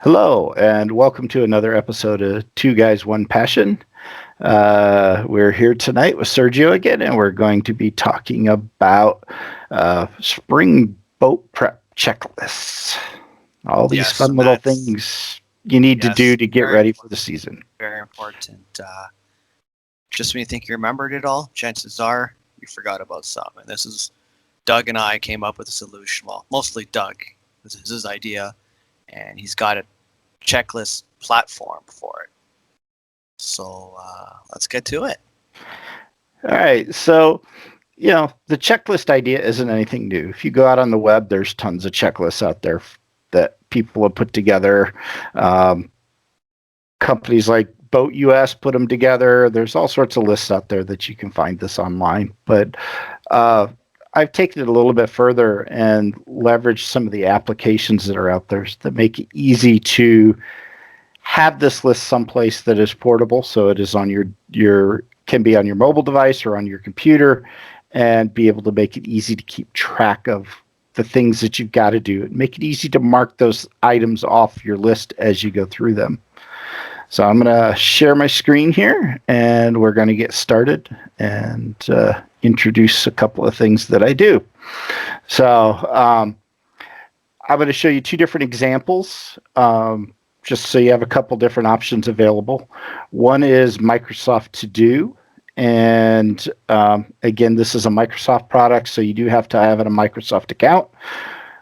Hello, and welcome to another episode of Two Guys, One Passion. We're here tonight with Sergio again, and we're going to be talking about spring boat prep checklists. All these Yes, fun little that's things you need to do yes, to get very ready for important. the season. Very important. Just when you think you remembered it all, chances are you forgot about some. And this is Doug and I came up with a solution. Well, mostly Doug. This is his idea, and he's got a checklist platform for it. So let's get to it. All right, so the checklist idea isn't anything new. If you go out on the web, there's tons of checklists out there that people have put together. Um, Companies like Boat US put them together. There's all sorts of lists out there that you can find this online. But uh, I've taken it a little bit further and leveraged some of the applications that are out there that make it easy to have this list someplace that is portable. So it is on your can be on your mobile device or on your computer, and be able to make it easy to keep track of the things that you've got to do and make it easy to mark those items off your list as you go through them. So I'm going to share my screen here, and we're going to get started and introduce a couple of things that I do. So I'm going to show you two different examples, just so you have a couple different options available. One is Microsoft To Do. And again, this is a Microsoft product, so you do have to have a Microsoft account.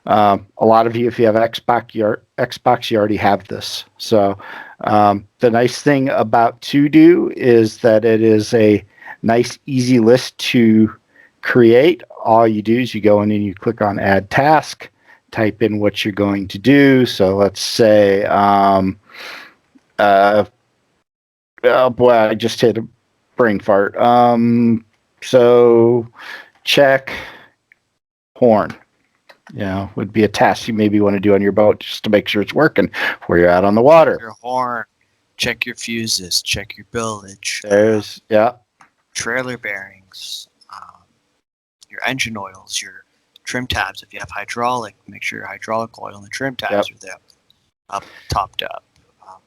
A lot of you, if you have Xbox, you already have this. So the nice thing about To Do is that it is a nice, easy list to create. All you do is you go in and you click on Add Task, type in what you're going to do. So let's say, oh boy, I just hit a brain fart. So check horn. Would be a task you maybe want to do on your boat just to make sure it's working before you're out on the water. Check your horn, check your fuses, check your billage. Yeah. Trailer bearings, your engine oils, your trim tabs. If you have hydraulic, make sure your hydraulic oil and the trim tabs are there, topped up.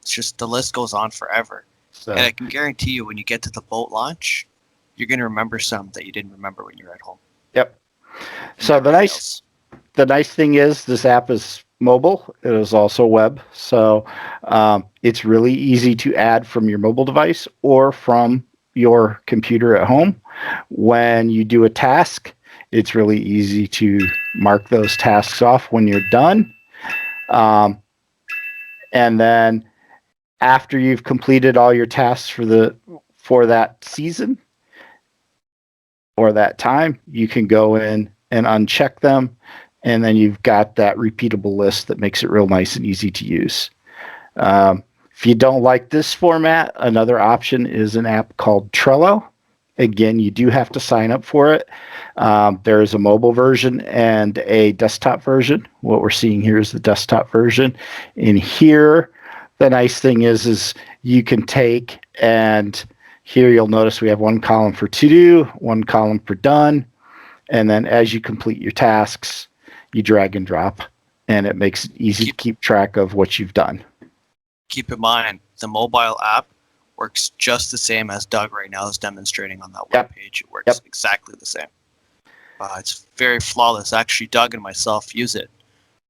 It's just the list goes on forever. So, And I can guarantee you, when you get to the boat launch, you're going to remember some that you didn't remember when you were at home. yep. So the nice thing is this app is mobile. It is also web. So it's really easy to add from your mobile device or from your computer at home. When you do a task, it's really easy to mark those tasks off when you're done. And then after you've completed all your tasks for that season or that time, you can go in and uncheck them, and then you've got that repeatable list that makes it real nice and easy to use. If you don't like this format, another option is an app called Trello. Again, you do have to sign up for it. There is a mobile version and a desktop version. What we're seeing here is the desktop version. In here, the nice thing is you can take, and here you'll notice we have one column for to do, one column for done. And then as you complete your tasks, you drag and drop, and it makes it easy to keep track of what you've done. Keep in mind, the mobile app works just the same as Doug right now is demonstrating on that web page. It works exactly the same. It's very flawless. Actually, Doug and myself use it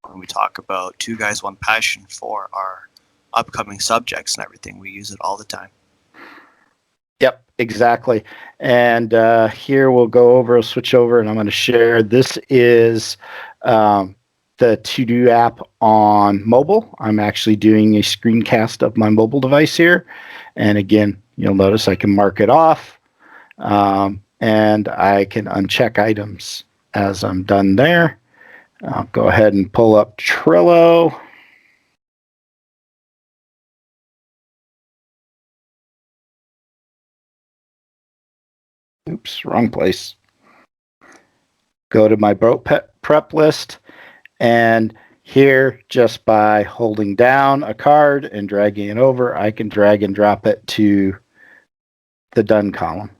when we talk about Two Guys, One Passion for our upcoming subjects and everything. We use it all the time. Yep, exactly. And here we'll switch over, and I'm going to share. This is the To Do app on mobile. I'm actually doing a screencast of my mobile device here. And again, you'll notice I can mark it off, and I can uncheck items as I'm done there. I'll go ahead and pull up Trello. Oops, wrong place. Go to my boat prep list, and here, just by holding down a card and dragging it over, I can drag and drop it to the done column.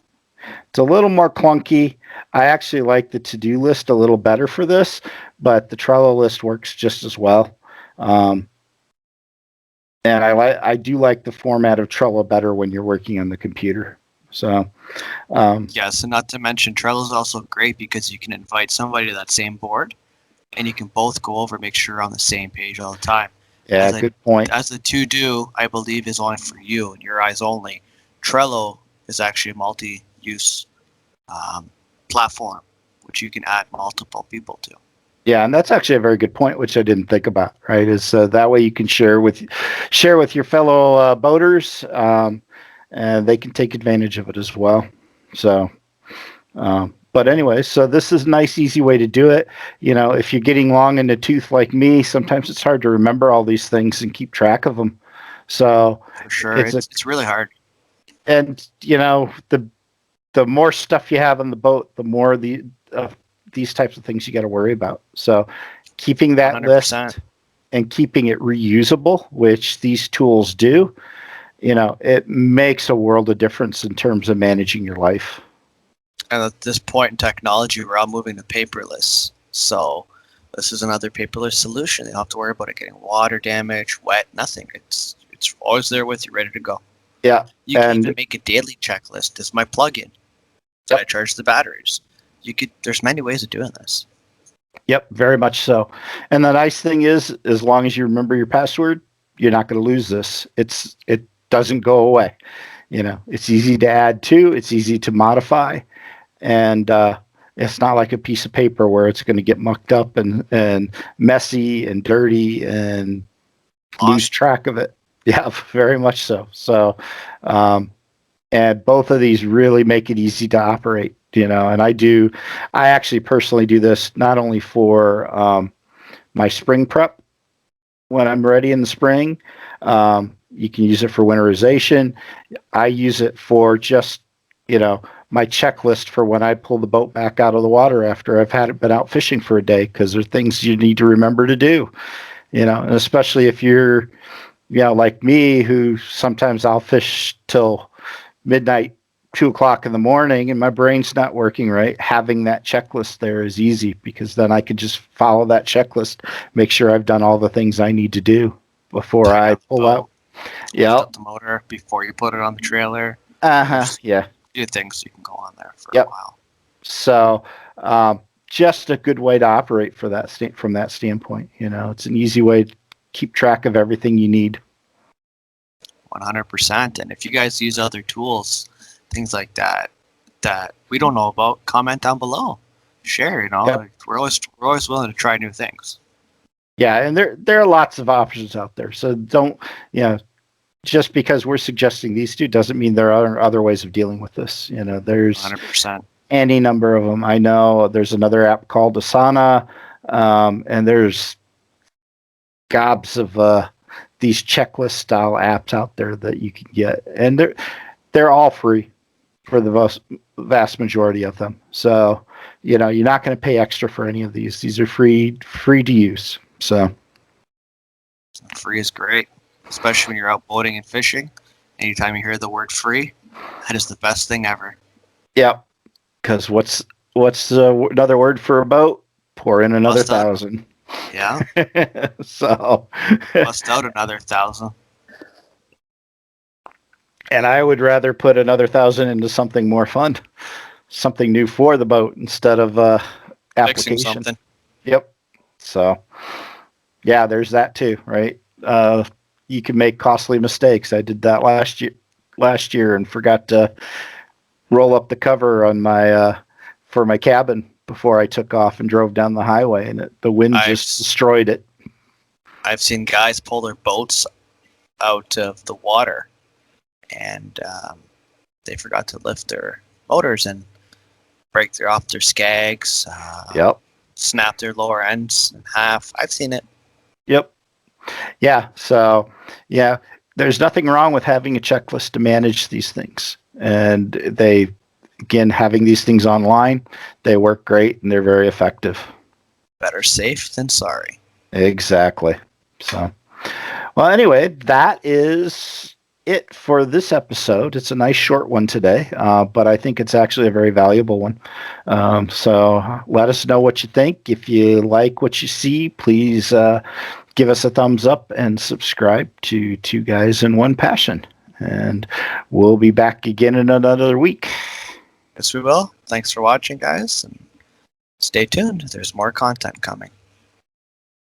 It's a little more clunky. I actually like the to-do list a little better for this, but the Trello list works just as well. And I do like the format of Trello better when you're working on the computer. So, Yes, and not to mention Trello is also great because you can invite somebody to that same board, and you can both go over, make sure you're on the same page all the time. yeah, good point. As the to-do, I believe, is only for you and your eyes only. Trello is actually a multi-use platform, which you can add multiple people to. Yeah, and that's actually a very good point, which I didn't think about. Right, is that way you can share with your fellow boaters, and they can take advantage of it as well. So, but anyway, so this is a nice, easy way to do it. If you're getting long in the tooth like me, sometimes it's hard to remember all these things and keep track of them. So For sure, it's really hard. And the more stuff you have on the boat, the more these types of things you got to worry about. So keeping that 100%. list and keeping it reusable, which these tools do, it makes a world of difference in terms of managing your life. And at this point in technology, we're all moving to paperless. So this is another paperless solution. You don't have to worry about it getting water damage, wet, nothing. It's always there with you, ready to go. Yeah. You can even make a daily checklist. This is my plug-in. Did I charge the batteries? There's many ways of doing this. Yep, very much so. And the nice thing is, as long as you remember your password, you're not going to lose this. It doesn't go away. It's easy to add to, it's easy to modify, and it's not like a piece of paper where it's going to get mucked up and messy and dirty and lose track of it. Yeah, very much so. So, and both of these really make it easy to operate. And I actually personally do this not only for my spring prep when I'm ready in the spring. You can use it for winterization. I use it for just, my checklist for when I pull the boat back out of the water after I've had it been out fishing for a day, because there are things you need to remember to do, and especially if you're, like me, who sometimes I'll fish till midnight, 2 o'clock in the morning, and my brain's not working right. Having that checklist there is easy, because then I can just follow that checklist, make sure I've done all the things I need to do before I pull out. Yeah. Lift up the motor before you put it on the trailer. Yeah. Few things you can go on there for a while. So, just a good way to operate for that from that standpoint. It's an easy way to keep track of everything you need. 100%. And if you guys use other tools, things like that we don't know about, comment down below. Share. Like, we're always willing to try new things. Yeah, and there are lots of options out there. So don't, just because we're suggesting these two doesn't mean there are other ways of dealing with this. There's 100%. Any number of them. I know there's another app called Asana, and there's gobs of these checklist style apps out there that you can get, and they're all free for the vast majority of them. So you're not going to pay extra for any of these. These are free to use. So free is great, especially when you're out boating and fishing. Anytime you hear the word free, that is the best thing ever. Yep. Because what's another word for a boat? Pour in another 1,000. Yeah. So bust out another 1,000. And I would rather put another 1,000 into something more fun, something new for the boat instead of application. Fixing something. Yep. So yeah, there's that too, right? You can make costly mistakes. I did that last year and forgot to roll up the cover on my for my cabin before I took off and drove down the highway, and the wind just destroyed it. I've seen guys pull their boats out of the water, and they forgot to lift their motors and break off their skags. Snap their lower ends in half. I've seen it. Yep. Yeah. So yeah, there's nothing wrong with having a checklist to manage these things, and again, having these things online, they work great and they're very effective. Better safe than sorry. Exactly. So, well, anyway, that is it for this episode. It's a nice short one today, but I think it's actually a very valuable one. So let us know what you think. If you like what you see, please give us a thumbs up and subscribe to Two Guys and One Passion. And we'll be back again in another week. Yes, we will. Thanks for watching, guys. And stay tuned. There's more content coming.